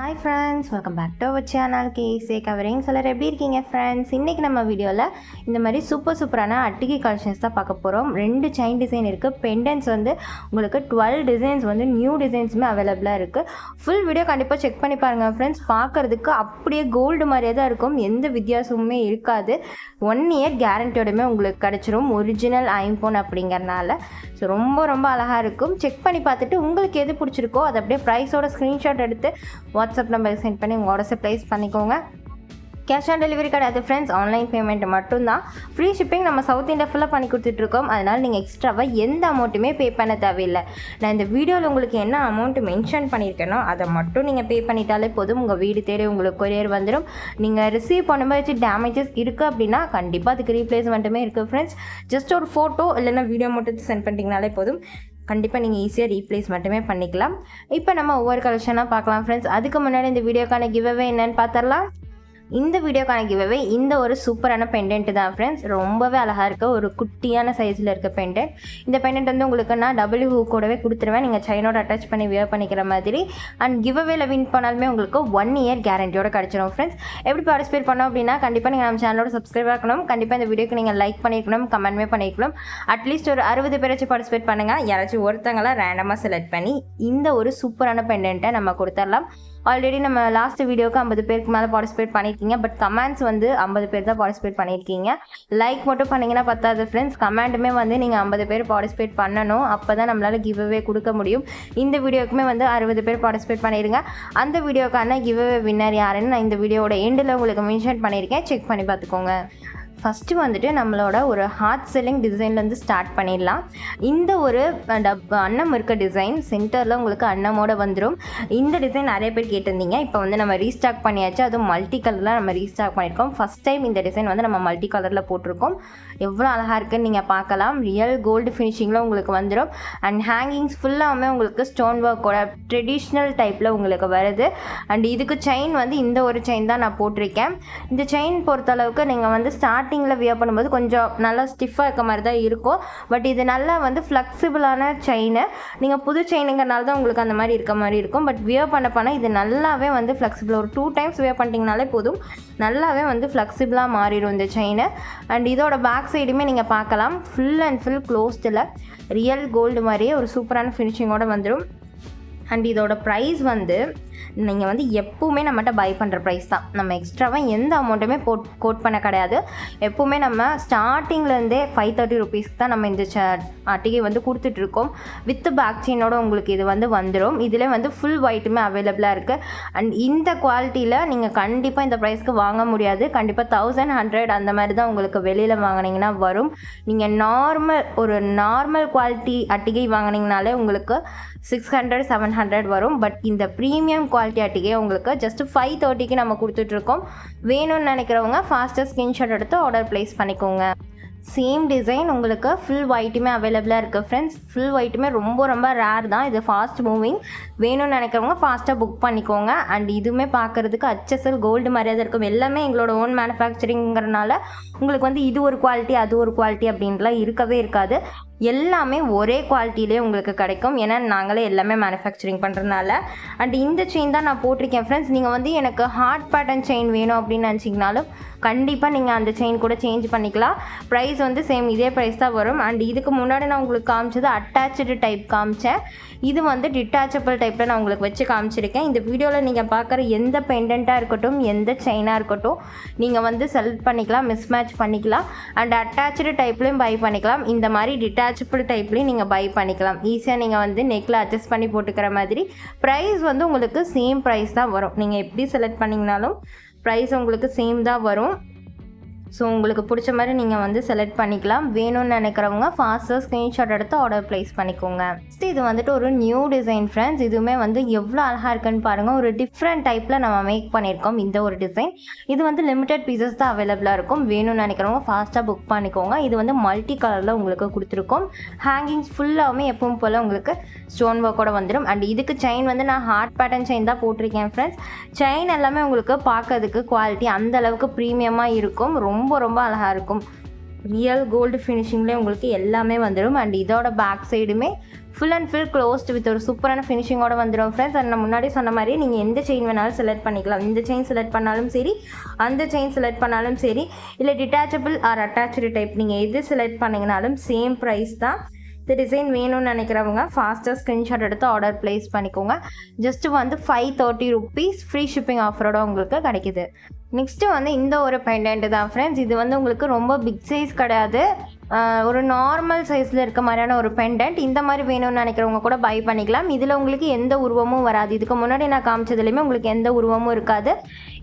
Hi friends, welcome back to our channel கேஸே covering. சிலர் எப்படி இருக்கீங்க ஃப்ரெண்ட்ஸ்? இன்றைக்கி நம்ம வீடியோவில் இந்த மாதிரி சூப்பரான அட்டிகை கலெக்ஷன்ஸ் தான் பார்க்க போகிறோம். 2 செயின் டிசைன் இருக்குது. பெண்டன்ஸ் வந்து உங்களுக்கு 12 டிசைன்ஸ் வந்து நியூ டிசைன்ஸுமே அவைலபிளாக இருக்குது. ஃபுல் வீடியோ கண்டிப்பாக செக் பண்ணி பாருங்கள் ஃப்ரெண்ட்ஸ். பார்க்குறதுக்கு அப்படியே கோல்டு மாதிரியே தான் இருக்கும், எந்த வித்தியாசமுமே இருக்காது. 1 இயர் கேரண்டியோடையுமே உங்களுக்கு கிடச்சிரும், ஒரிஜினல் ஐம்போன் அப்படிங்கிறனால. ஸோ ரொம்ப அழகாக இருக்கும். செக் பண்ணி பார்த்துட்டு உங்களுக்கு எது பிடிச்சிருக்கோ அதை அப்படியே ப்ரைஸோட ஸ்க்ரீன்ஷாட் எடுத்து வாட்ஸ்அப் நம்பருக்கு சென்ட் பண்ணி உங்கள் ஆர்டர்ஸை ப்ளேஸ் பண்ணிக்கோங்க. கேஷ் ஆன் டெலிவரி கிடையாது ஃப்ரெண்ட்ஸ், ஆன்லைன் பேமெண்ட் மட்டும்தான். ஃப்ரீ ஷிப்பிங் நம்ம சவுத் இந்தியா ஃபுல்லாக பண்ணி கொடுத்துட்ருக்கோம். அதனால் நீங்கள் எக்ஸ்ட்ராவாக எந்த அமௌண்ட்டுமே பே பண்ண தேவையில்லை. நான் இந்த வீடியோவில் உங்களுக்கு என்ன அமௌண்ட் மென்ஷன் பண்ணியிருக்கேனோ அதை மட்டும் நீங்கள் பே பண்ணிட்டாலே போதும். உங்கள் வீடு தேடி உங்களுக்கு கொரியர் வந்துடும். நீங்கள் ரிசீவ் பண்ணும்போது டேமேஜஸ் இருக்குது அப்படின்னா கண்டிப்பாக அதுக்கு ரீப்ளேஸ்மெண்ட்டுமே இருக்குது ஃப்ரெண்ட்ஸ். ஜஸ்ட் ஒரு ஃபோட்டோ இல்லைன்னா வீடியோ மட்டும் சென்ட் பண்ணிட்டீங்கனாலே போதும். கண்டிப்பாக நீங்கள் ஈஸியாக ரீப்ளேஸ் மட்டுமே பண்ணிக்கலாம். இப்போ நம்ம ஒவ்வொரு கலெக்ஷனாக பார்க்கலாம் ஃப்ரெண்ட்ஸ். அதுக்கு முன்னாடி இந்த வீடியோக்கான கிவ்அவே என்னன்னு பார்த்துடலாம். இந்த வீடியோக்கான கிவ்அவே இந்த ஒரு சூப்பரான பெண்டன்ட் தான் ஃப்ரெண்ட்ஸ். ரொம்பவே அழகாக இருக்க ஒரு குட்டியான சைஸில் இருக்க பெண்டன்ட். இந்த பெண்டன்ட் வந்து உங்களுக்கு நான் டபுள் ஹூ கூடவே கொடுத்துருவேன், நீங்கள் செயினோட அட்டாச் பண்ணி வியர் பண்ணிக்கிற மாதிரி. அண்ட் கிவ்அவேல வின் பண்ணாலுமே உங்களுக்கு 1 இயர் கேரண்டியோட கிடச்சிரும் ஃப்ரெண்ட்ஸ். எப்படி பார்ட்டிசிபேட் பண்ணோம் அப்படின்னா கண்டிப்பாக நீங்கள் நம்ம சேனலோட சப்ஸ்கிரைப் ஆகணும். கண்டிப்பாக இந்த வீடியோக்கு நீங்கள் லைக் பண்ணிக்கணும், கமெண்ட்மே பண்ணிக்கணும். அட்லீஸ்ட் ஒரு 60 பேராச்சும் பார்ட்டிசிபேட் பண்ணுங்கள். யாராச்சும் ஒருத்தங்களாம் ரேண்டமாக செலக்ட் பண்ணி இந்த ஒரு சூப்பரான பெண்டன்ட்டை நம்ம கொடுத்துடலாம். ஆல்ரெடி நம்ம லாஸ்ட் வீடியோக்கு 50 பேருக்கு மேலே பார்ட்டிசிபேட் பண்ணியிருக்கீங்க. பட் கமெண்ட்ஸ் வந்து 50 பேர் தான் பார்ட்டிசிபேட் பண்ணியிருக்கீங்க. லைக் மட்டும் பண்ணிங்கன்னா பத்தாது ஃப்ரெண்ட்ஸ், கமெண்ட்டுமே வந்து நீங்கள் 50 பேர் பார்ட்டிசிபேட் பண்ணணும். அப்போ தான் நம்மளால் கிவ்அவே கொடுக்க முடியும். இந்த வீடியோக்குமே வந்து 60 பேர் பார்ட்டிசிபேட் பண்ணிடுங்க. அந்த வீடியோக்கான கிவ்அவே வின்னர் யாருன்னு நான் இந்த வீடியோட எண்டில் உங்களுக்கு மென்ஷன் பண்ணியிருக்கேன், செக் பண்ணி பார்த்துக்கோங்க. ஃபஸ்ட்டு வந்துட்டு நம்மளோட ஒரு ஹார்ட் செல்லிங் டிசைன்லேருந்து ஸ்டார்ட் பண்ணிடலாம். இந்த ஒரு அன்னம் இருக்க டிசைன் சென்டரில் உங்களுக்கு அன்னமோட வந்துடும். இந்த டிசைன் நிறைய பேர் கேட்டிருந்தீங்க. இப்போ வந்து நம்ம ரீஸ்டாக் பண்ணியாச்சு, அதுவும் மல்டி கலரில் நம்ம ரீஸ்டாக் பண்ணியிருக்கோம். ஃபஸ்ட் டைம் இந்த டிசைன் வந்து நம்ம மல்டி கலரில் போட்டிருக்கோம். எவ்வளோ அழகாக இருக்குன்னு நீங்கள் பார்க்கலாம். ரியல் கோல்டு ஃபினிஷிங்கில் உங்களுக்கு வந்துடும். அண்ட் ஹேங்கிங்ஸ் ஃபுல்லாமே உங்களுக்கு ஸ்டோன் ஒர்க்கோட ட்ரெடிஷ்னல் டைப்பில் உங்களுக்கு வருது. அண்ட் இதுக்கு செயின் வந்து இந்த ஒரு செயின் தான் நான் போட்டிருக்கேன். இந்த செயின் பொறுத்தளவுக்கு நீங்கள் வந்து ஸ்டார்டிங்கில் வியர் பண்ணும்போது கொஞ்சம் நல்லா ஸ்டிஃபாக இருக்க மாதிரி தான் இருக்கும். பட் இது நல்லா வந்து ஃப்ளெக்சிபிளான செயின். நீங்கள் புது செயினுங்கிறனால தான் உங்களுக்கு அந்த மாதிரி இருக்க மாதிரி இருக்கும். பட் வியர் பண்ண இது நல்லாவே வந்து ஃப்ளெக்சிபிள். ஒரு 2 டைம்ஸ் வியர் பண்ணிட்டீங்கனாலே போதும், நல்லாவே வந்து ஃப்ளெக்சிபிளாக மாறிடும் இந்த செயின். அண்ட் இதோட பேக் சைடுமே நீங்கள் பார்க்கலாம், ஃபுல் அண்ட் ஃபுல் க்ளோஸ்டில் ரியல் கோல்டு மாதிரியே ஒரு சூப்பரான ஃபினிஷிங்கோடு வந்துடும். அண்ட் இதோட ப்ரைஸ் வந்து நீங்கள் வந்து எப்போவுமே நம்மகிட்ட பை பண்ணுற ப்ரைஸ் தான். நம்ம எக்ஸ்ட்ராவாக எந்த அமௌண்ட்டுமே கோட் பண்ண கிடையாது. எப்போவுமே நம்ம ஸ்டார்டிங்லேருந்தே 530 ருபீஸ்க்கு தான் நம்ம இந்த அட்டிகை வந்து கொடுத்துட்ருக்கோம். வித் பேக் செயினோட உங்களுக்கு இது வந்து வந்துடும். இதில் வந்து ஃபுல் ஒயிட்டுமே அவைலபிளாக இருக்குது. அண்ட் இந்த குவாலிட்டியில் நீங்கள் கண்டிப்பாக இந்த ப்ரைஸ்க்கு வாங்க முடியாது. கண்டிப்பாக 1100 அந்த மாதிரி தான் உங்களுக்கு வெளியில் வாங்கினீங்கன்னா வரும். நீங்கள் நார்மல் குவாலிட்டி அட்டிகை வாங்கினீங்கனாலே உங்களுக்கு 600 700 வரும். பட் இந்த ப்ரீமியம் குவாலிட்டி அட்டிகை உங்களுக்கு ஜஸ்ட் 530க்கு நம்ம கொடுத்துட்ருக்கோம். வேணும்னு நினைக்கிறவங்க ஃபாஸ்ட்டாக ஸ்க்ரீன்ஷாட் எடுத்து ஆர்டர் ப்ளேஸ் பண்ணிக்கோங்க. சேம் டிசைன் உங்களுக்கு ஃபுல் ஒயிட்டுமே அவைலபிளாக இருக்குது ஃப்ரெண்ட்ஸ். ஃபுல் ஒயிட்டுமே ரொம்ப ரேர் தான். இது ஃபாஸ்ட் மூவிங். வேணும்னு நினைக்கிறவங்க ஃபாஸ்ட்டாக புக் பண்ணிக்கோங்க. அண்ட் இதுவுமே பார்க்குறதுக்கு HSL கோல்டு மாதிரியாக தான் இருக்கும். எல்லாமே எங்களோட ஓன் மேனுஃபேக்சரிங்கிறனால உங்களுக்கு வந்து இது ஒரு குவாலிட்டி அது ஒரு குவாலிட்டி அப்படின்லாம் இருக்கவே இருக்காது. எல்லாமே ஒரே குவாலிட்டியிலே உங்களுக்கு கிடைக்கும். ஏன்னா நாங்களே எல்லாமே மேனுஃபேக்சரிங் பண்ணுறதுனால. அண்ட் இந்த செயின் தான் நான் போட்டிருக்கேன் ஃப்ரெண்ட்ஸ். நீங்கள் வந்து எனக்கு ஹார்ட் பேட்டர்ன் செயின் வேணும் அப்படின்னு நினச்சிங்கனாலும் கண்டிப்பாக நீங்கள் அந்த செயின் கூட சேஞ்ச் பண்ணிக்கலாம். ப்ரைஸ் வந்து சேம் இதே ப்ரைஸ் தான் வரும். அண்ட் இதுக்கு முன்னாடி நான் உங்களுக்கு காமிச்சது அட்டாச்சு டைப் காமிச்சேன். இது வந்து டிட்டாச்சபிள் டைப்பில் நான் உங்களுக்கு வச்சு காமிச்சிருக்கேன். இந்த வீடியோவில் நீங்கள் பார்க்குற எந்த பெண்டண்ட்டாக இருக்கட்டும், எந்த செயினாக இருக்கட்டும், நீங்கள் வந்து செலக்ட் பண்ணிக்கலாம், மிஸ்மேட்ச் பண்ணிக்கலாம். அண்ட் அட்டாச்சு டைப்லேயும் பை பண்ணிக்கலாம். இந்த மாதிரி டிட்டாச்சபிள் டைப்லேயும் நீங்கள் பை பண்ணிக்கலாம். ஈஸியாக நீங்கள் வந்து நெக்கில் அட்ஜஸ்ட் பண்ணி போட்டுக்கிற மாதிரி. ப்ரைஸ் வந்து உங்களுக்கு சேம் ப்ரைஸ் தான் வரும். நீங்கள் எப்படி செலக்ட் பண்ணிங்கனாலும் ப்ரைஸ் உங்களுக்கு சேம் தான் வரும். ஸோ உங்களுக்கு பிடிச்ச மாதிரி நீங்கள் வந்து செலக்ட் பண்ணிக்கலாம். வேணும்னு நினைக்கிறவங்க ஃபாஸ்ட்டாக ஸ்க்ரீன்ஷாட் எடுத்து ஆர்டர் ப்ளேஸ் பண்ணிக்கோங்க. நெக்ஸ்ட் இது வந்துட்டு ஒரு நியூ டிசைன் ஃப்ரெண்ட்ஸ். இதுவுமே வந்து எவ்வளோ அழகாக இருக்குன்னு பாருங்கள். ஒரு டிஃப்ரெண்ட் டைப்பில் நம்ம மேக் பண்ணியிருக்கோம் இந்த ஒரு டிசைன். இது வந்து லிமிடெட் பீசஸ் தான் அவைலபிளாக இருக்கும். வேணும்னு நினைக்கிறவங்க ஃபாஸ்ட்டாக புக் பண்ணிக்கோங்க. இது வந்து மல்டி கலரில் உங்களுக்கு கொடுத்துருக்கோம். ஹேங்கிங்ஸ் ஃபுல்லாகவுமே எப்பவும் போல் உங்களுக்கு ஸ்டோன் ஒர்க்கோட வந்துடும். அண்ட் இதுக்கு செயின் வந்து நான் ஹார்ட் பேட்டர்ன் செயின் தான் போட்டிருக்கேன் ஃப்ரெண்ட்ஸ். செயின் எல்லாமே உங்களுக்கு பார்க்கறதுக்கு குவாலிட்டி அந்த அளவுக்கு ப்ரீமியமாக இருக்கும். ரொம்ப அழகாக இருக்கும். ரியல் கோல்டு ஃபினிஷிங்லேயே உங்களுக்கு எல்லாமே வந்துடும். அண்ட் இதோட பேக் சைடுமே full and full closed with ஒரு சூப்பரான ஃபினிஷிங்கோட வந்துடும் ஃப்ரெண்ட்ஸ். அண்ட் நான் முன்னாடி சொன்ன மாதிரி நீங்கள் எந்த செயின் வேணாலும் செலக்ட் பண்ணிக்கலாம். இந்த செயின் செலக்ட் பண்ணாலும் சரி, அந்த செயின் செலக்ட் பண்ணாலும் சரி, இல்லை டிட்டாச்சபிள் ஆர் அட்டாச்சு டைப் நீங்கள் எது செலக்ட் பண்ணிங்கனாலும் சேம் ப்ரைஸ் தான். இந்த டிசைன் வேணும்னு நினைக்கிறவங்க ஃபாஸ்ட்டாக ஸ்க்ரீன்ஷாட் எடுத்து ஆர்டர் ப்ளேஸ் பண்ணிக்கோங்க. ஜஸ்ட்டு வந்து 530 rupees ஃப்ரீ ஷிப்பிங் ஆஃபரோட உங்களுக்கு கிடைக்குது. நெக்ஸ்ட்டு வந்து இந்த ஒரு பெண்டன்ட் தான் ஃப்ரெண்ட்ஸ். இது வந்து உங்களுக்கு ரொம்ப பிக் சைஸ் கிடையாது, ஒரு நார்மல் சைஸில் இருக்க மாதிரியான ஒரு பெண்டன்ட். இந்த மாதிரி வேணும்னு நினைக்கிறவங்க கூட பை பண்ணிக்கலாம். இதில் உங்களுக்கு எந்த உருவமும் வராது. இதுக்கு முன்னாடி நான் காமிச்சதுலேயுமே உங்களுக்கு எந்த உருவமும் இருக்காது.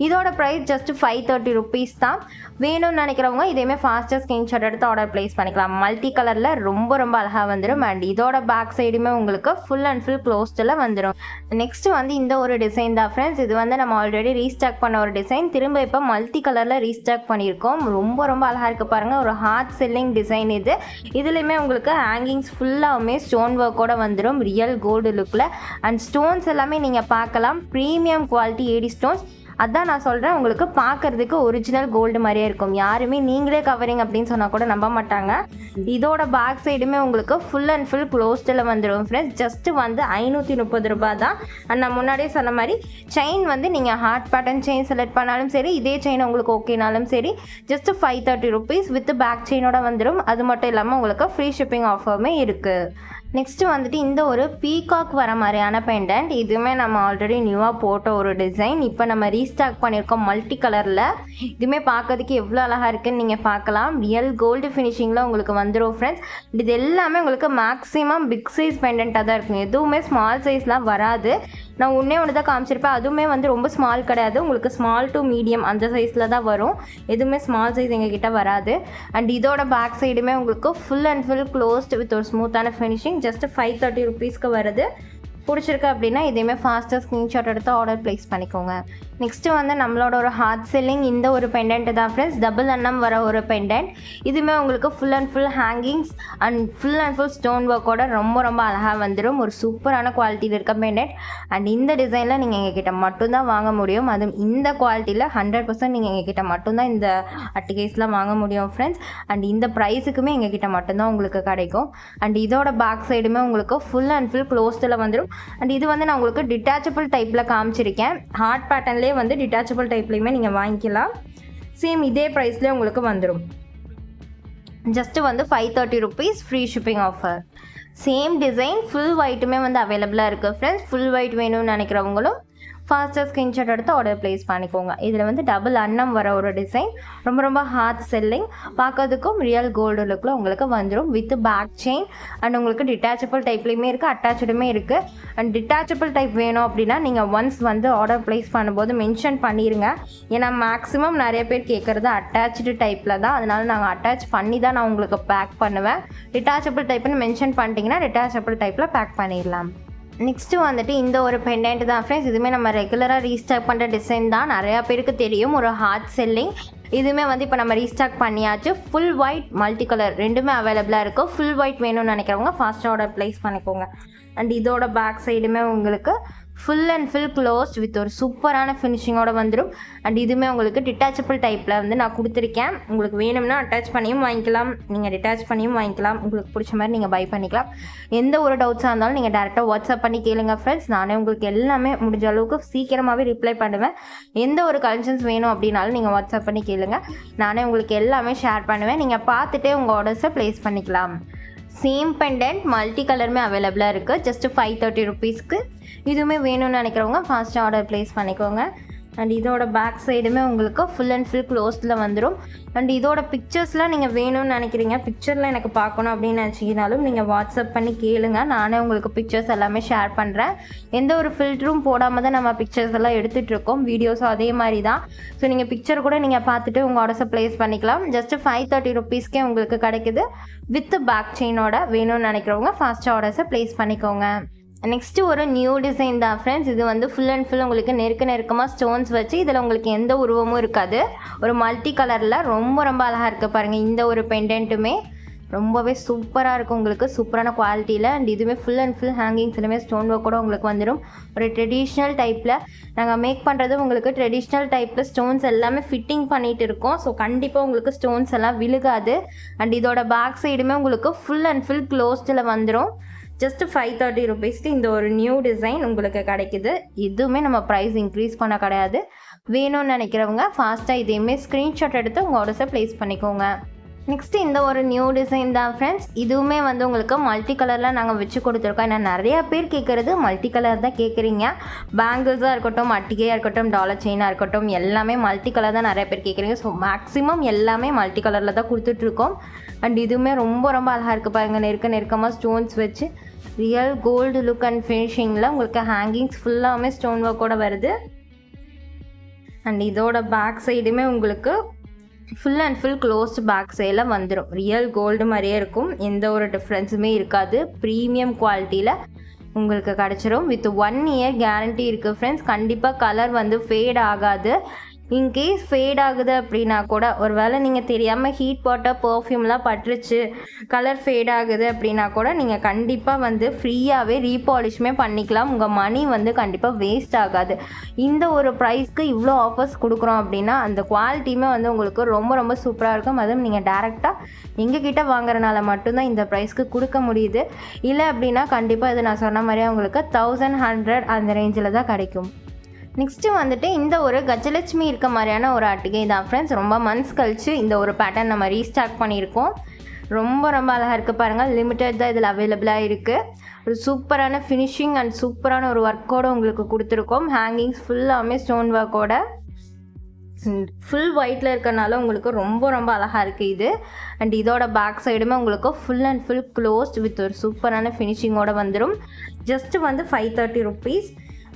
இதோட ப்ரைஸ் ஜஸ்ட் 530 rupees தான். வேணும்னு நினைக்கிறவங்க இதையுமே ஃபாஸ்ட்டாக ஸ்க்ரீன்ஷாட் எடுத்து ஆர்டர் ப்ளேஸ் பண்ணிக்கலாம். மல்டி கலரில் ரொம்ப ரொம்ப அழகாக வந்துடும். அண்ட் இதோட பேக் சைடுமே உங்களுக்கு ஃபுல் அண்ட் ஃபுல் க்ளோஸ்டில் வந்துடும். நெக்ஸ்ட்டு வந்து இந்த ஒரு டிசைன் தான் ஃப்ரெண்ட்ஸ். இது வந்து நம்ம ஆல்ரெடி ரீஸ்டாக் பண்ண ஒரு டிசைன், திரும்ப இப்போ மல்டி கலரில் ரீஸ்டாக் பண்ணியிருக்கோம். ரொம்ப ரொம்ப அழகாக இருக்குது பாருங்கள். ஒரு ஹார்ட் செல்லிங் டிசைன் இது. இதுலேயுமே உங்களுக்கு ஹேங்கிங்ஸ் ஃபுல்லாகவுமே ஸ்டோன் ஒர்க்கோட வந்துடும் ரியல் கோல்டு லுக்கில். அண்ட் ஸ்டோன்ஸ் எல்லாமே நீங்கள் பார்க்கலாம், ப்ரீமியம் குவாலிட்டி ஏடி ஸ்டோன்ஸ். அதான் நான் சொல்கிறேன், உங்களுக்கு பார்க்குறதுக்கு ஒரிஜினல் கோல்டு மாதிரியே இருக்கும். யாருமே நீங்களே கவரிங் அப்படின்னு சொன்னால் கூட நம்ப மாட்டாங்க. இதோட பேக் சைடுமே உங்களுக்கு ஃபுல் அண்ட் ஃபுல் க்ளோஸ்டில் வந்துடும் ஃப்ரெண்ட்ஸ். ஜஸ்ட்டு வந்து 530 ரூபா தான். அண்ட் நான் முன்னாடியே சொன்ன மாதிரி செயின் வந்து நீங்கள் ஹார்ட் பேட்டர்ன் செயின் செலக்ட் பண்ணாலும் சரி, இதே செயின் உங்களுக்கு ஓகேனாலும் சரி, ஜஸ்ட்டு 530 rupees வித் பேக் செயினோட வந்துடும். அது மட்டும் இல்லாமல் உங்களுக்கு ஃப்ரீ ஷிப்பிங் ஆஃபருமே இருக்குது. நெக்ஸ்ட்டு வந்துட்டு இந்த ஒரு பீகாக் வர மாதிரியான பெண்டன்ட். இதுவுமே நம்ம ஆல்ரெடி நியூவாக போட்ட ஒரு டிசைன். இப்போ நம்ம ரீஸ்டாக் பண்ணியிருக்கோம் மல்டி கலரில். இதுவுமே பார்க்கறதுக்கு எவ்வளோ அழகாக இருக்குதுன்னு நீங்கள் பார்க்கலாம். ரியல் கோல்டு ஃபினிஷிங்கில் உங்களுக்கு வந்துடும் ஃப்ரெண்ட்ஸ். இது எல்லாமே உங்களுக்கு மேக்ஸிமம் பிக் சைஸ் பெண்டன்ட்டாக தான் இருக்கும். எதுவுமே ஸ்மால் சைஸ்லாம் வராது. நான் ஒன்று தான் காமிச்சிருப்பேன், அதுவுமே வந்து ரொம்ப ஸ்மால் கிடையாது. உங்களுக்கு ஸ்மால் டு மீடியம் அந்த சைஸில் தான் வரும். எதுவுமே ஸ்மால் சைஸ் எங்ககிட்ட வராது. அண்ட் இதோட பேக் சைடுமே உங்களுக்கு full and full closed with ஒரு ஸ்மூத்தான ஃபினிஷிங். ஜஸ்ட் 530 rupeesக்கு வருது. பிடிச்சிருக்கு அப்படின்னா இதையுமே ஃபாஸ்ட்டாக ஸ்க்ரீன்ஷாட் எடுத்து ஆர்டர் ப்ளேஸ் பண்ணிக்கோங்க. நெக்ஸ்ட்டு வந்து நம்மளோட ஒரு ஹார்ட் செல்லிங் இந்த ஒரு பெண்டன்ட்டு தான் ஃப்ரெண்ட்ஸ். டபுள் அன்னம் வர ஒரு பெண்டன்ட். இதுவுமே உங்களுக்கு full and full hangings and full stone ஒர்க்கோட ரொம்ப ரொம்ப அழகாக வந்துடும். ஒரு சூப்பரான குவாலிட்டியில் இருக்க பெண்டன்ட். அண்ட் இந்த டிசைனில் நீங்கள் எங்ககிட்ட மட்டும்தான் வாங்க முடியும். அதுவும் இந்த குவாலிட்டியில் 100% நீங்கள் எங்ககிட்ட மட்டும்தான் இந்த அட்டிகேஸ்லாம் வாங்க முடியும் ஃப்ரெண்ட்ஸ். அண்ட் இந்த ப்ரைஸுக்குமே எங்ககிட்ட மட்டும்தான் உங்களுக்கு கிடைக்கும். அண்ட் இதோட பேக் சைடுமே உங்களுக்கு ஃபுல் அண்ட் ஃபுல் க்ளோஸ்டில் வந்துடும். அண்ட் இது வந்து நான் உங்களுக்கு டிட்டாச்சபிள் டைப்பில் காமிச்சிருக்கேன். ஹார்ட் பேட்டர்ன்லேயே வந்து டிட்டாச்சபிள் டைப்லையுமே நீங்கள் வாங்கிக்கலாம். சேம் இதே ப்ரைஸ்லேயே உங்களுக்கு வந்துடும். ஜஸ்ட்டு வந்து 530 rupees free shipping offer. Same design full ஒயிட்டுமே வந்து அவைலபிளாக இருக்குது ஃப்ரெண்ட்ஸ். ஃபுல் ஒயிட் வேணும்னு நினைக்கிறவங்களும் ஃபாஸ்ட்டாக ஸ்க்ரீன்ஷாட் எடுத்து ஆர்டர் ப்ளேஸ் பண்ணிக்கோங்க. இதில் வந்து டபுள் அன்னம் வர ஒரு டிசைன். ரொம்ப ரொம்ப ஹார்ட் செல்லிங். பார்க்கறதுக்கும் ரியல் கோல்டு லுக்கில் உங்களுக்கு வந்துடும் வித் பேக் செயின். அண்ட் உங்களுக்கு டிட்டாச்சபிள் டைப்லேயுமே இருக்குது, அட்டாச்சுடுமே இருக்குது. அண்ட் டிட்டாச்சபிள் டைப் வேணும் அப்படின்னா நீங்கள் ஒன்ஸ் வந்து ஆர்டர் ப்ளேஸ் பண்ணும்போது மென்ஷன் பண்ணிடுங்க. ஏன்னா மேக்ஸிமம் நிறைய பேர் கேட்குறது அட்டாச்சு டைப்பில் தான். அதனால் நாங்கள் அட்டாச் பண்ணி தான் நான் உங்களுக்கு பேக் பண்ணுவேன். டிட்டாச்சபிள் டைப்னு மென்ஷன் பண்ணிட்டீங்கன்னா டிட்டாச்சபிள் டைப்பில் பேக் பண்ணிடலாம். நெக்ஸ்ட்டு வந்துட்டு இந்த ஒரு பெண்டன்ட் தான் ஃப்ரெண்ட்ஸ். இதுவுமே நம்ம ரெகுலராக ரீஸ்டாக் பண்ணுற டிசைன் தான், நிறையா பேருக்கு தெரியும். ஒரு ஹார்ட் செல்லிங். இதுவுமே வந்து இப்போ நம்ம ரீஸ்டாக் பண்ணியாச்சு. ஃபுல் ஒயிட் மல்டி கலர் ரெண்டுமே அவைலபிளாக இருக்கும். ஃபுல் ஒயிட் வேணும்னு நினைக்கிறவங்க ஃபாஸ்ட்டாக ஆர்டர் ப்ளேஸ் பண்ணிக்கோங்க. அண்ட் இதோட பேக் சைடுமே உங்களுக்கு full and full closed with ஒரு சூப்பரான ஃபினிஷிங்கோட வந்துடும். அண்ட் இதுவுமே உங்களுக்கு டிட்டாச்சபிள் டைப்பில் வந்து நான் கொடுத்துருக்கேன். உங்களுக்கு வேணும்னா அட்டாச் பண்ணியும் வாங்கிக்கலாம், நீங்கள் டிட்டாச் பண்ணியும் வாங்கிக்கலாம். உங்களுக்கு பிடிச்ச மாதிரி நீங்கள் பை பண்ணிக்கலாம். எந்த ஒரு டவுட்ஸாக இருந்தாலும் நீங்கள் டேரெக்டாக வாட்ஸ்அப் பண்ணி கேளுங்க ஃப்ரெண்ட்ஸ். நானே உங்களுக்கு எல்லாமே முடிஞ்ச அளவுக்கு சீக்கிரமாகவே ரிப்ளை பண்ணுவேன். எந்த ஒரு கலெக்ஷன்ஸ் வேணும் அப்படின்னாலும் நீங்கள் வாட்ஸ்அப் பண்ணி கேளுங்க. நானே உங்களுக்கு எல்லாமே ஷேர் பண்ணுவேன். நீங்கள் பார்த்துட்டே உங்கள் ஆர்டர்ஸை ப்ளேஸ் பண்ணிக்கலாம். சேம் பெண்டன்ட் மல்டி கலருமே அவைலபிளாக இருக்குது. ஜஸ்ட்டு 530 rupeesக்கு. இதுவுமே வேணும்னு நினைக்கிறவங்க ஃபாஸ்ட்டாக ஆர்டர் ப்ளேஸ் பண்ணிக்கோங்க. அண்ட் இதோட பேக் சைடுமே உங்களுக்கு ஃபுல் அண்ட் ஃபுல் க்ளோஸ்டில் வந்துடும். அண்ட் இதோட பிக்சர்ஸ்லாம் நீங்கள் வேணும்னு நினைக்கிறீங்க, பிக்சரில் எனக்கு பார்க்கணும் அப்படின்னு நினச்சிங்கனாலும் நீங்கள் வாட்ஸ்அப் பண்ணி கேளுங்க. நானே உங்களுக்கு பிக்சர்ஸ் எல்லாமே ஷேர் பண்ணுறேன். எந்த ஒரு ஃபில்டரும் போடாமல் தான் நம்ம பிக்சர்ஸ் எல்லாம் எடுத்துகிட்டு இருக்கோம். வீடியோஸும் அதே மாதிரி தான். ஸோ நீங்கள் பிக்சர் கூட நீங்கள் பார்த்துட்டு உங்கள் ஆர்டர்ஸை ப்ளேஸ் பண்ணிக்கலாம். ஜஸ்ட்டு 530 rupeesக்கே உங்களுக்கு கிடைக்குது வித் பேக் செயினோட. வேணும்னு நினைக்கிறவங்க ஃபாஸ்ட்டாக ஆர்டர்ஸை ப்ளேஸ் பண்ணிக்கோங்க. நெக்ஸ்ட்டு ஒரு நியூ டிசைன் தான் ஃப்ரெண்ட்ஸ். இது வந்து ஃபுல் அண்ட் ஃபுல் உங்களுக்கு நெருக்கமாக ஸ்டோன்ஸ் வச்சு இதில் உங்களுக்கு எந்த உருவமும் இருக்காது. ஒரு மல்டி கலரில் ரொம்ப ரொம்ப அழகாக இருக்குது பாருங்கள். இந்த ஒரு பெண்டன்ட்டுமே ரொம்பவே சூப்பராக இருக்கும் உங்களுக்கு, சூப்பரான குவாலிட்டியில். அண்ட் இதுவுமே ஃபுல் அண்ட் ஃபுல் ஹேங்கிங்ஸ் எல்லாமே ஸ்டோன் ஒர்க் கூட உங்களுக்கு வந்துடும். ஒரு ட்ரெடிஷ்னல் டைப்பில் நாங்கள் மேக் பண்ணுறது உங்களுக்கு ட்ரெடிஷ்னல் டைப்பில் ஸ்டோன்ஸ் எல்லாமே ஃபிட்டிங் பண்ணிகிட்டு இருக்கோம். ஸோ கண்டிப்பாக உங்களுக்கு ஸ்டோன்ஸ் எல்லாம் விழுகாது. அண்ட் இதோட பேக் சைடுமே உங்களுக்கு ஃபுல் அண்ட் ஃபுல் க்ளோஸ்டில் வந்துடும். ஜஸ்ட் 530 rupeesக்கு இந்த ஒரு நியூ டிசைன் உங்களுக்கு கிடைக்குது. இதுவுமே நம்ம ப்ரைஸ் இன்க்ரீஸ் பண்ண கிடையாது. வேணும்னு நினைக்கிறவங்க ஃபாஸ்ட்டாக இதையுமே ஸ்க்ரீன்ஷாட் எடுத்து உங்கள் ஆர்டர்ஸை ப்ளேஸ் பண்ணிக்கோங்க. நெக்ஸ்ட்டு இந்த ஒரு நியூ டிசைன் தான் ஃப்ரெண்ட்ஸ். இதுவுமே வந்து உங்களுக்கு மல்டி கலரில் நாங்கள் வச்சு கொடுத்துருக்கோம். ஏன்னா நிறையா பேர் கேட்குறது மல்டி கலர் தான் கேட்குறீங்க. பேங்கிள்ஸாக இருக்கட்டும், அட்டிகையாக இருக்கட்டும், டாலர் செயினாக இருக்கட்டும், எல்லாமே மல்டி கலர் தான் நிறைய பேர் கேட்குறீங்க. ஸோ மேக்ஸிமம் எல்லாமே மல்டி கலரில் தான் கொடுத்துட்ருக்கோம். அண்ட் இதுவுமே ரொம்ப ரொம்ப அழகாக இருக்குது பாருங்கள். நெருக்கமாக ஸ்டோன்ஸ் வச்சு ரியல் கோல்டு லுக் அண்ட் ஃபினிஷிங்கில் உங்களுக்கு ஹேங்கிங்ஸ் ஃபுல்லாமே ஸ்டோன் ஒர்க்கோட வருது. அண்ட் இதோட பேக் சைடுமே உங்களுக்கு full and full closed back சைடில் வந்துடும். ரியல் கோல்டு மாதிரியே இருக்கும், எந்த ஒரு டிஃப்ரென்ஸுமே இருக்காது. ப்ரீமியம் குவாலிட்டியில் உங்களுக்கு கிடச்சிரும். வித் 1 year கேரண்டி இருக்குது ஃப்ரெண்ட்ஸ். கண்டிப்பாக கலர் வந்து ஃபேட் ஆகாது. இன்கேஸ் ஃபேட் ஆகுது அப்படின்னா கூட, ஒரு வேளை நீங்கள் தெரியாமல் ஹீட் வாட்டர் பர்ஃப்யூம்லாம் பட்டுருச்சு, கலர் ஃபேட் ஆகுது அப்படின்னா கூட நீங்கள் கண்டிப்பாக வந்து ஃப்ரீயாகவே ரீபாலிஷ்மே பண்ணிக்கலாம். உங்கள் மணி வந்து கண்டிப்பாக வேஸ்ட் ஆகாது. இந்த ஒரு ப்ரைஸ்க்கு இவ்வளோ ஆஃபர்ஸ் கொடுக்குறோம் அப்படின்னா அந்த குவாலிட்டியுமே வந்து உங்களுக்கு ரொம்ப ரொம்ப சூப்பராக இருக்கும். அதுவும் நீங்கள் டேரெக்டாக எங்ககிட்ட வாங்குறதுனால மட்டும்தான் இந்த ப்ரைஸ்க்கு கொடுக்க முடியுது. இல்லை அப்படின்னா கண்டிப்பாக இது நான் சொன்ன மாதிரியே உங்களுக்கு 1100 அந்த ரேஞ்சில் தான் கிடைக்கும். நெக்ஸ்ட்டு வந்துட்டு இந்த ஒரு கஜலட்சுமி இருக்க மாதிரியான ஒரு அட்டிகை தான் ஃப்ரெண்ட்ஸ். ரொம்ப மந்த்ஸ் கழிச்சு இந்த ஒரு பேட்டர்ன் நம்ம ரீஸ்டாக் பண்ணியிருக்கோம். ரொம்ப ரொம்ப அழகாக இருக்குது பாருங்கள். லிமிட்டட் தான் இதில் அவைலபிளாக இருக்குது. ஒரு சூப்பரான ஃபினிஷிங் அண்ட் சூப்பரான ஒரு ஒர்க்கோடு உங்களுக்கு கொடுத்துருக்கோம். ஹேங்கிங்ஸ் ஃபுல்லாமே ஸ்டோன் ஒர்க்கோட ஃபுல் ஒயிட்டில் இருக்கனால உங்களுக்கு ரொம்ப ரொம்ப அழகாக இருக்குது இது. அண்ட் இதோட பேக் சைடுமே உங்களுக்கு full and full closed with ஒரு சூப்பரான ஃபினிஷிங்கோடு வந்துடும். ஜஸ்ட்டு வந்து 530 rupees.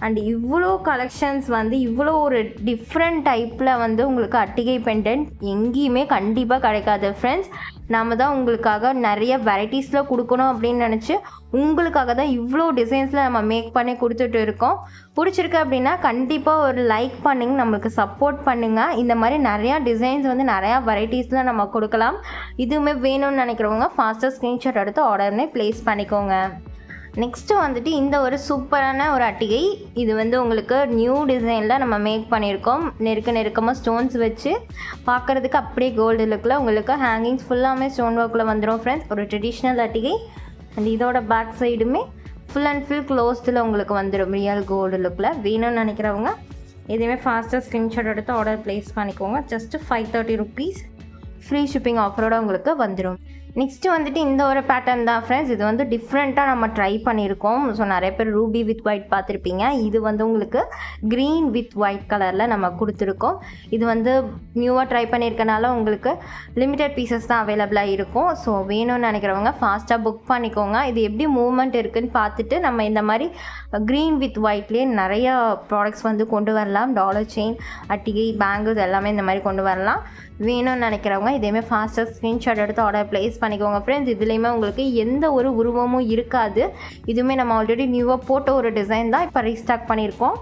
அண்ட் இவ்வளோ கலெக்ஷன்ஸ் வந்து இவ்வளோ ஒரு டிஃப்ரெண்ட் டைப்பில் வந்து உங்களுக்கு அட்டிகை பெண்டன்ட் எங்கேயுமே கண்டிப்பாக கிடைக்காது ஃப்ரெண்ட்ஸ். நம்ம தான் உங்களுக்காக நிறைய வெரைட்டிஸில் கொடுக்கணும் அப்படின்னு நினச்சி உங்களுக்காக தான் இவ்வளோ டிசைன்ஸில் நம்ம மேக் பண்ணி கொடுத்துட்டு இருக்கோம். பிடிச்சிருக்கு அப்படின்னா கண்டிப்பாக ஒரு லைக் பண்ணுங்க, நம்மளுக்கு சப்போர்ட் பண்ணுங்கள். இந்த மாதிரி நிறையா டிசைன்ஸ் வந்து நிறையா வெரைட்டிஸில் நம்ம கொடுக்கலாம். இதுவுமே வேணும்னு நினைக்கிறவங்க ஃபாஸ்ட்டாக ஸ்க்ரீன்ஷாட் எடுத்து ஆர்டர்னே ப்ளேஸ் பண்ணிக்கோங்க. நெக்ஸ்ட்டு வந்துட்டு இந்த ஒரு சூப்பரான ஒரு அட்டிகை. இது வந்து உங்களுக்கு நியூ டிசைனில் நம்ம மேக் பண்ணியிருக்கோம். நெருக்கமாக ஸ்டோன்ஸ் வச்சு பார்க்குறதுக்கு அப்படியே கோல்டு லுக்கில் உங்களுக்கு ஹேங்கிங்ஸ் ஃபுல்லாமே ஸ்டோன் ஒர்க்கில் வந்துடும் ஃப்ரெண்ட்ஸ். ஒரு ட்ரெடிஷ்னல் அட்டிகை. அண்ட் இதோட பேக் சைடுமே ஃபுல் அண்ட் ஃபுல் க்ளோஸ்டில் உங்களுக்கு வந்துடும் ரியல் கோல்டு லுக்கில். வேணும்னு நினைக்கிறவங்க எதுவுமே ஃபாஸ்ட்டாக ஸ்க்ரீன்ஷாட் எடுத்து ஆர்டர் ப்ளேஸ் பண்ணிக்கோங்க. ஜஸ்ட்டு 530 rupees ஃப்ரீ ஷிப்பிங் ஆஃபரோடு உங்களுக்கு வந்துடும். நெக்ஸ்ட்டு வந்துட்டு இந்த ஒரு பேட்டர்ன் தான் ஃப்ரெண்ட்ஸ். இது வந்து டிஃப்ரெண்ட்டாக நம்ம ட்ரை பண்ணியிருக்கோம். ஸோ நிறைய பேர் ரூபி வித் ஒயிட் பார்த்துருப்பீங்க. இது வந்து உங்களுக்கு க்ரீன் வித் ஒயிட் கலரில் நம்ம கொடுத்துருக்கோம். இது வந்து நியூவாக ட்ரை பண்ணியிருக்கனால உங்களுக்கு லிமிட்டட் பீசஸ் தான் அவைலபிளாக இருக்கும். ஸோ வேணும்னு நினைக்கிறவங்க ஃபாஸ்ட்டாக புக் பண்ணிக்கோங்க. இது எப்படி மூவ்மெண்ட் இருக்குதுன்னு பார்த்துட்டு நம்ம இந்த மாதிரி க்ரீன் வித் ஒயிட்லேயே நிறையா ப்ராடக்ட்ஸ் வந்து கொண்டு வரலாம். டாலர் செயின், அட்டிகை, பேங்கிள்ஸ் எல்லாமே இந்த மாதிரி கொண்டு வரலாம். வேணும்னு நினைக்கிறவங்க இதேமே ஃபாஸ்ட்டாக ஸ்க்ரீன்ஷாட் எடுத்து ஆர்டர் ப்ளேஸ் பண்ணிக்கோங்க ஃப்ரெண்ட்ஸ். இதுலேயுமே உங்களுக்கு எந்த ஒரு உருவமும் இருக்காது. இதுவுமே நம்ம ஆல்ரெடி நியூவாக போட்ட ஒரு டிசைன் தான் இப்போ ரீஸ்டாக் பண்ணியிருக்கோம்.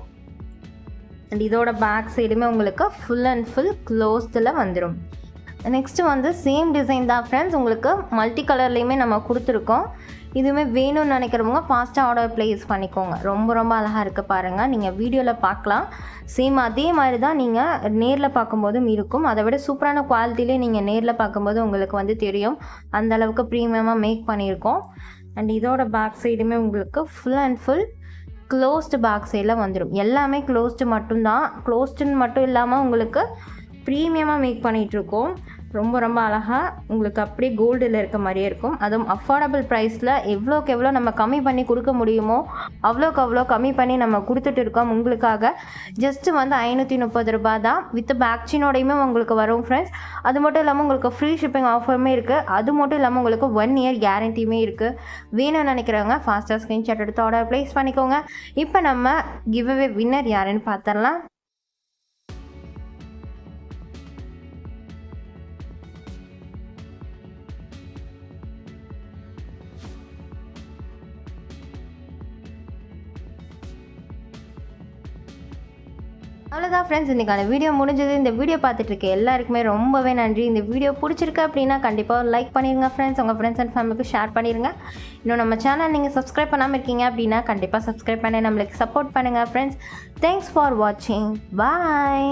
அண்ட் இதோட பேக் சைடுமே உங்களுக்கு ஃபுல் அண்ட் ஃபுல் க்ளோஸ்டில் வந்துடும். நெக்ஸ்ட்டு வந்து சேம் டிசைன் தான் ஃப்ரெண்ட்ஸ். உங்களுக்கு மல்டி கலர்லேயுமே நம்ம கொடுத்துருக்கோம். இதுவுமே வேணும்னு நினைக்கிறவங்க ஃபாஸ்ட்டாக ஆர்டர் ப்ளேஸ் பண்ணிக்கோங்க. ரொம்ப ரொம்ப அழகாக இருக்குது பாருங்கள். நீங்கள் வீடியோவில் பார்க்கலாம், சேம் அதே மாதிரி தான் நீங்கள் நேரில் பார்க்கும்போதும் இருக்கும். அதை விட சூப்பரான குவாலிட்டிலே நீங்கள் நேரில் பார்க்கும்போது உங்களுக்கு வந்து தெரியும் அந்தளவுக்கு ப்ரீமியமாக மேக் பண்ணியிருக்கோம். அண்ட் இதோட பேக் சைடுமே உங்களுக்கு full and full closed back சைடில் வந்துடும். எல்லாமே க்ளோஸ்டு மட்டும்தான். க்ளோஸ்டுன்னு மட்டும் இல்லாமல் உங்களுக்கு ப்ரீமியமாக மேக் பண்ணிகிட்ருக்கோம். ரொம்ப ரொம்ப அழகாக உங்களுக்கு அப்படியே கோல்டில் இருக்க மாதிரியே இருக்கும். அதுவும் அஃபோர்டபுள் ப்ரைஸில் எவ்வளோக்கு எவ்வளோ நம்ம கம்மி பண்ணி கொடுக்க முடியுமோ அவ்வளோக்கு அவ்வளோ கம்மி பண்ணி நம்ம கொடுத்துட்டு இருக்கோம் உங்களுக்காக. ஜஸ்ட்டு வந்து 530 ரூபா தான். வித் பேக்சினோடையுமே உங்களுக்கு வரும் ஃப்ரெண்ட்ஸ். அது மட்டும் இல்லாமல் உங்களுக்கு ஃப்ரீ ஷிப்பிங் ஆஃபருமே இருக்குது. அது மட்டும் இல்லாமல் உங்களுக்கு 1 year கேரண்டியுமே இருக்குது. வேணும்னு நினைக்கிறவங்க ஃபாஸ்ட்டாக ஸ்க்ரீன்ஷாட் எடுத்து ஆர்டர் ப்ளேஸ் பண்ணிக்கோங்க. இப்போ நம்ம கிவ்அவே வின்னர் யாருன்னு பார்த்துடலாம். அவ்வளோதான் ஃப்ரெண்ட்ஸ், இன்றைக்கான வீடியோ முடிஞ்சது. இந்த வீடியோ பார்த்துட்டு இருக்க எல்லாருக்குமே ரொம்பவே நன்றி. இந்த வீடியோ பிடிச்சிருக்கு அப்படின்னா கண்டிப்பாக லைக் பண்ணிடுங்க ஃப்ரெண்ட்ஸ். உங்கள் ஃப்ரெண்ட்ஸ் அண்ட் ஃபேமிலிக்கு ஷேர் பண்ணிடுங்க. இன்னும் நம்ம சேனல் நீங்கள் சப்ஸ்கிரைப் பண்ணாமல் இருக்கீங்க அப்படின்னா கண்டிப்பாக சப்ஸ்கிரைப் பண்ணி நம்மளுக்கு சப்போர்ட் பண்ணுங்கள் ஃப்ரெண்ட்ஸ். தேங்க்ஸ் ஃபார் வாட்சிங். பாய்.